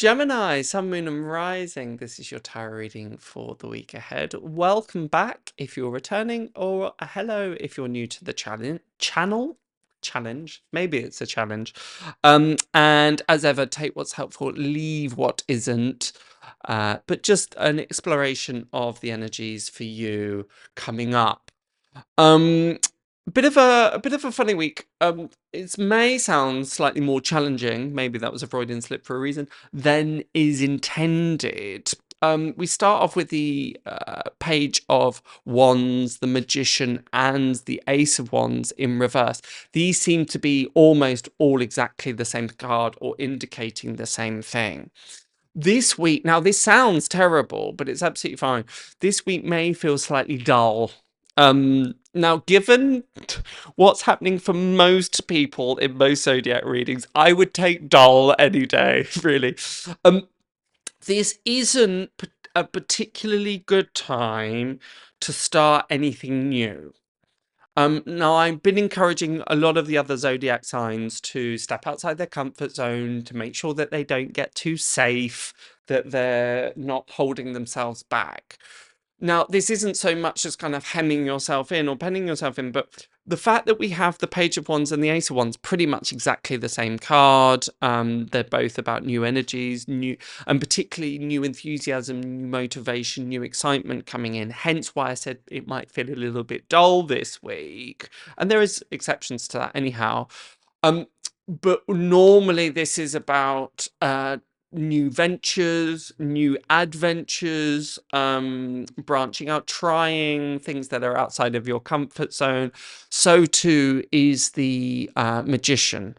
Gemini, Sun, Moon, and Rising. This is your tarot reading for the week ahead. Welcome back if you're returning, or a hello if you're new to the challenge. Maybe it's a challenge. And as ever, take what's helpful, leave what isn't. But just an exploration of the energies for you coming up. A bit of a funny week. It may sound slightly more challenging, maybe that was a Freudian slip for a reason, than is intended. We start off with the Page of Wands, the Magician, and the Ace of Wands in reverse. These seem to be almost all exactly the same card or indicating the same thing. This week, now this sounds terrible, but it's absolutely fine. This week may feel slightly dull. Now, given what's happening for most people in most zodiac readings, I would take dull any day, really. This isn't a particularly good time to start anything new. Now, I've been encouraging a lot of the other zodiac signs to step outside their comfort zone, to make sure that they don't get too safe, that they're not holding themselves back. Now, this isn't so much as kind of hemming yourself in or penning yourself in, but the fact that we have the Page of Wands and the Ace of Wands pretty much exactly the same card. They're both about new energies, and particularly new enthusiasm, new motivation, new excitement coming in. Hence why I said it might feel a little bit dull this week. And there is exceptions to that anyhow. But normally this is about new ventures, new adventures, branching out, trying things that are outside of your comfort zone. So too is the Magician.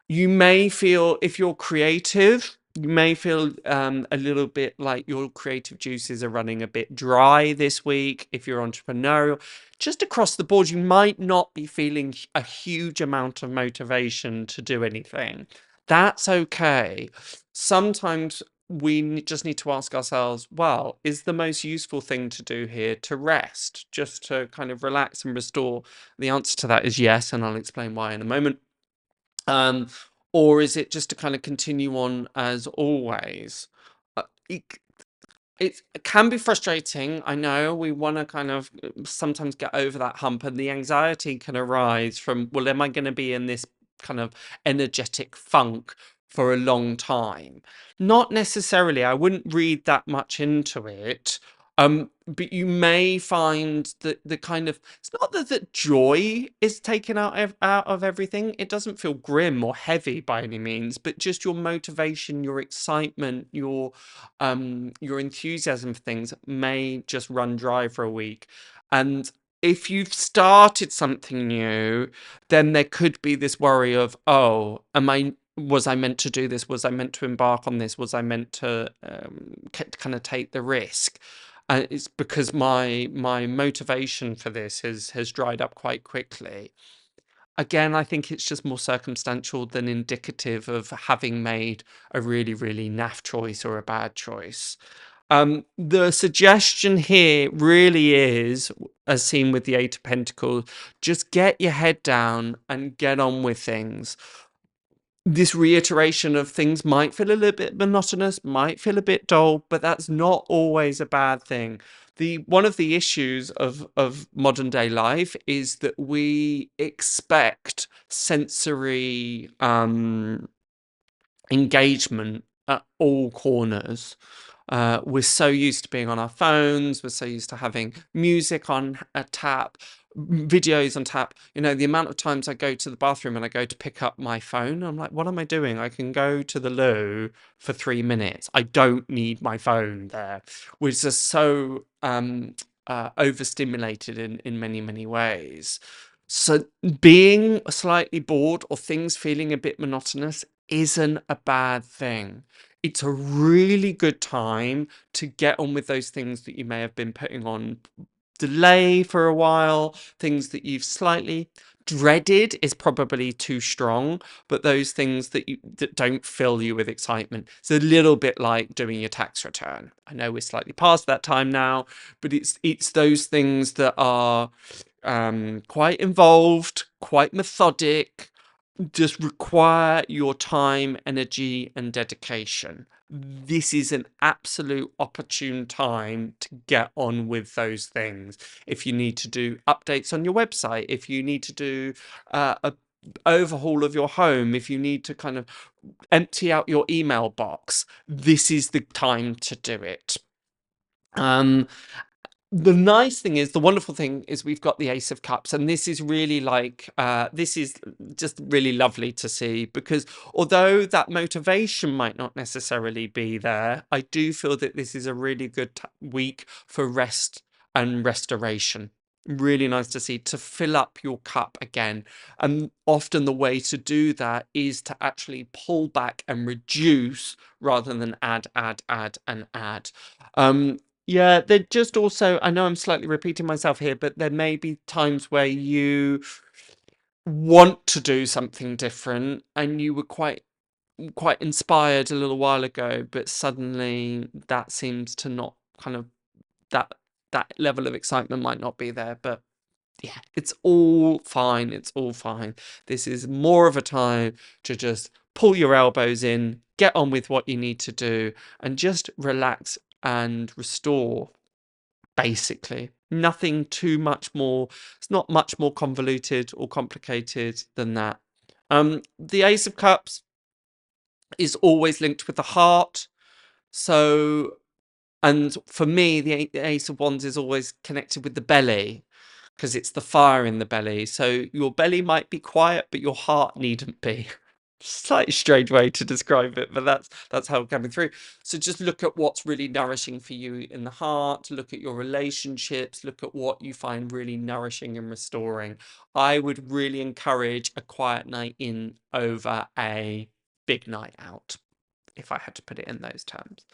You may feel, if you're creative, you may feel a little bit like your creative juices are running a bit dry this week. If you're entrepreneurial, just across the board, you might not be feeling a huge amount of motivation to do anything. That's okay. Sometimes we just need to ask ourselves, well, is the most useful thing to do here to rest, just to kind of relax and restore? The answer to that is yes, and I'll explain why in a moment. Or is it just to kind of continue on as always? It can be frustrating. I know we want to kind of sometimes get over that hump, and the anxiety can arise from, well, am I going to be in this kind of energetic funk for a long time? Not necessarily. I wouldn't read that much into it. But you may find that the kind of, it's not that joy is taken out of everything. It doesn't feel grim or heavy by any means, but just your motivation, your excitement, your enthusiasm for things may just run dry for a week. And if you've started something new, then there could be this worry of, oh, was I meant to do this? Was I meant to embark on this? Was I meant to kind of take the risk? It's because my motivation for this has dried up quite quickly. Again, I think it's just more circumstantial than indicative of having made a really, really naff choice or a bad choice. The suggestion here really is, as seen with the Eight of Pentacles, just get your head down and get on with things. This reiteration of things might feel a little bit monotonous, might feel a bit dull, but that's not always a bad thing. One of the issues of modern day life is that we expect sensory engagement at all corners. We're so used to being on our phones, we're so used to having music on a tap, videos on tap. You know, the amount of times I go to the bathroom and I go to pick up my phone, I'm like, what am I doing? I can go to the loo for 3 minutes. I don't need my phone there. We're just so overstimulated in many, many ways. So being slightly bored or things feeling a bit monotonous isn't a bad thing. It's a really good time to get on with those things that you may have been putting on delay for a while, things that you've slightly dreaded is probably too strong, but those things that don't fill you with excitement. It's a little bit like doing your tax return. I know we're slightly past that time now, but it's those things that are quite involved, quite methodic, just require your time, energy, and dedication. This is an absolute opportune time to get on with those things. If you need to do updates on your website, if you need to do a overhaul of your home, if you need to kind of empty out your email box, this is the time to do it. The nice thing is, the wonderful thing is, we've got the Ace of Cups, and this is really like, this is just really lovely to see, because although that motivation might not necessarily be there, I do feel that this is a really good week for rest and restoration. Really nice to see, to fill up your cup again. And often the way to do that is to actually pull back and reduce rather than add, and add. Yeah, they're just also, I know I'm slightly repeating myself here, but there may be times where you want to do something different and you were quite inspired a little while ago, but suddenly that seems to not kind of, that that level of excitement might not be there. But yeah, it's all fine. It's all fine. This is more of a time to just pull your elbows in, get on with what you need to do, and just relax and restore. Basically, nothing too much more. It's not much more convoluted or complicated than that. The Ace of Cups is always linked with the heart. So, and for me, the Ace of Wands is always connected with the belly, because it's the fire in the belly. So your belly might be quiet, but your heart needn't be. Slightly strange way to describe it, but that's how it's coming through. So just look at what's really nourishing for you in the heart, look at your relationships, look at what you find really nourishing and restoring. I would really encourage a quiet night in over a big night out, if I had to put it in those terms.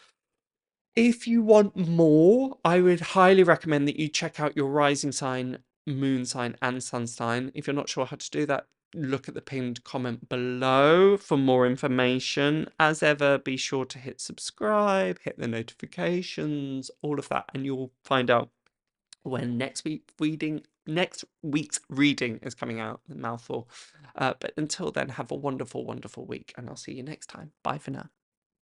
If you want more, I would highly recommend that you check out your rising sign, moon sign, and sun sign. If you're not sure how to do that, look at the pinned comment below for more information. As ever, be sure to hit subscribe, hit the notifications, all of that, and you'll find out when next week's reading is coming out. Mouthful. But until then, have a wonderful, wonderful week, and I'll see you next time. Bye for now.